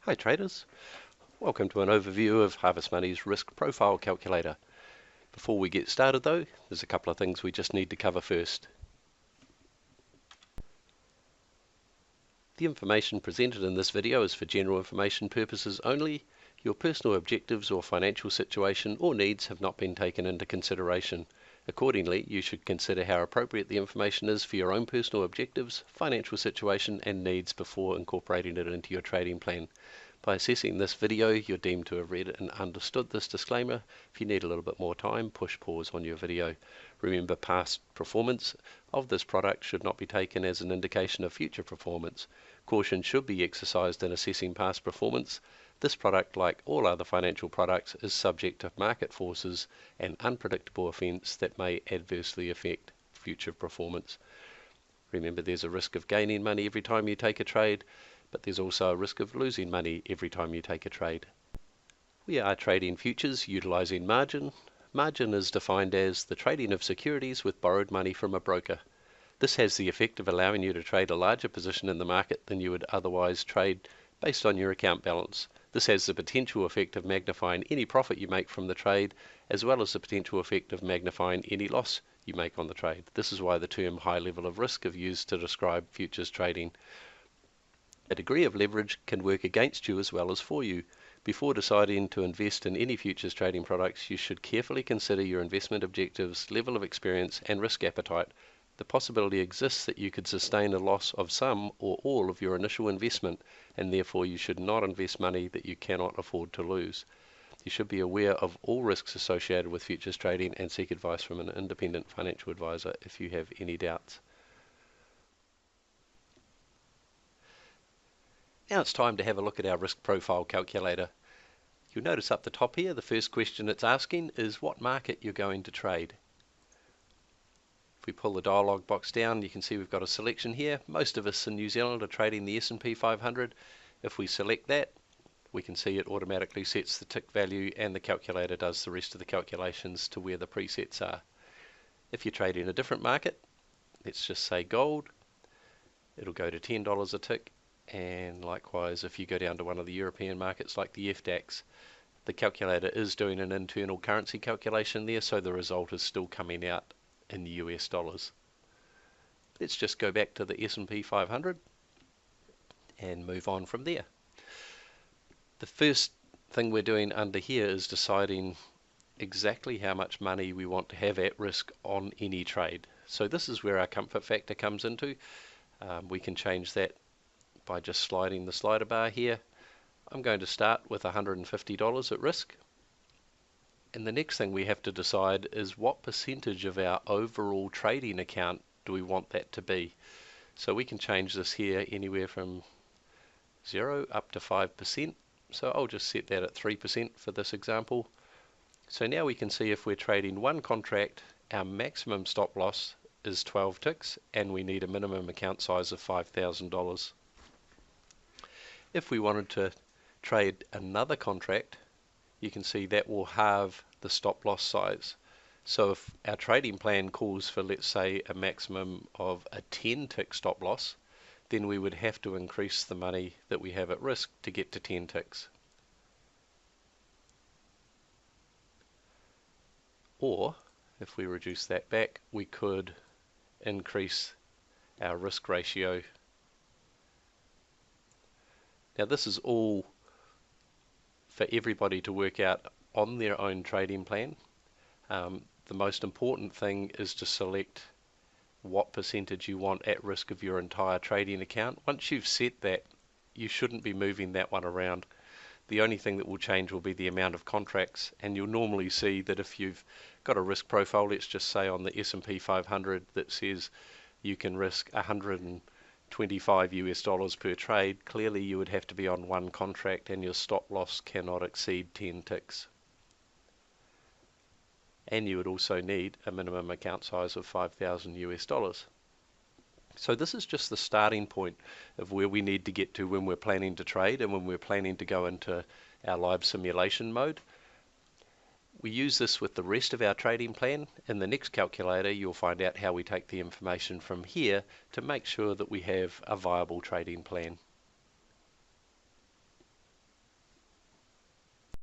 Hi traders, welcome to an overview of Harvest Money's Risk Profile Calculator. Before we get started though, there's a couple of things we just need to cover first. The information presented in this video is for general information purposes only. Your personal objectives or financial situation or needs have not been taken into consideration. Accordingly, you should consider how appropriate the information is for your own personal objectives, financial situation and needs before incorporating it into your trading plan. By assessing this video, you're deemed to have read and understood this disclaimer. If you need a little bit more time, push pause on your video. Remember, past performance of this product should not be taken as an indication of future performance. Caution should be exercised in assessing past performance. This product, like all other financial products, is subject to market forces and unpredictable events that may adversely affect future performance. Remember, there's a risk of gaining money every time you take a trade, but there's also a risk of losing money every time you take a trade. We are trading futures utilizing margin. Margin is defined as the trading of securities with borrowed money from a broker. This has the effect of allowing you to trade a larger position in the market than you would otherwise trade based on your account balance. This has the potential effect of magnifying any profit you make from the trade, as well as the potential effect of magnifying any loss you make on the trade. This is why the term high level of risk is used to describe futures trading. A degree of leverage can work against you as well as for you. Before deciding to invest in any futures trading products, you should carefully consider your investment objectives, level of experience, and risk appetite. The possibility exists that you could sustain a loss of some or all of your initial investment, and therefore you should not invest money that you cannot afford to lose. You should be aware of all risks associated with futures trading and seek advice from an independent financial advisor if you have any doubts. Now it's time to have a look at our risk profile calculator. You'll notice up the top here, the first question it's asking is what market you're going to trade. If we pull the dialog box down, you can see we've got a selection here. Most of us in New Zealand are trading the S&P 500. If we select that, we can see it automatically sets the tick value and the calculator does the rest of the calculations to where the presets are. If you're trading a different market, let's just say gold, it'll go to $10 a tick. And likewise, if you go down to one of the European markets like the FDAX, the calculator is doing an internal currency calculation there, so the result is still coming out in the US dollars. Let's just go back to the S&P 500 and move on from there. The first thing we're doing under here is deciding exactly how much money we want to have at risk on any trade. So this is where our comfort factor comes into. We can change that by just sliding the slider bar here. I'm going to start with $150 at risk. And the next thing we have to decide is what percentage of our overall trading account do we want that to be. So we can change this here anywhere from 0 up to 5%. So I'll just set that at 3% for this example. So now we can see if we're trading one contract, our maximum stop loss is 12 ticks and we need a minimum account size of $5,000. If we wanted to trade another contract, you can see that will halve the stop loss size. So if our trading plan calls for, let's say, a maximum of a 10 tick stop loss, then we would have to increase the money that we have at risk to get to 10 ticks. Or if we reduce that back, we could increase our risk ratio. Now this is all for everybody to work out on their own trading plan. The most important thing is to select what percentage you want at risk of your entire trading account. Once you've set that, you shouldn't be moving that one around. The only thing that will change will be the amount of contracts, and you'll normally see that if you've got a risk profile, let's just say on the S&P 500 that says you can risk 125 US dollars per trade, clearly you would have to be on one contract and your stop loss cannot exceed 10 ticks. And you would also need a minimum account size of 5,000 US dollars. So this is just the starting point of where we need to get to when we're planning to trade and when we're planning to go into our live simulation mode. We use this with the rest of our trading plan. In the next calculator, you'll find out how we take the information from here to make sure that we have a viable trading plan.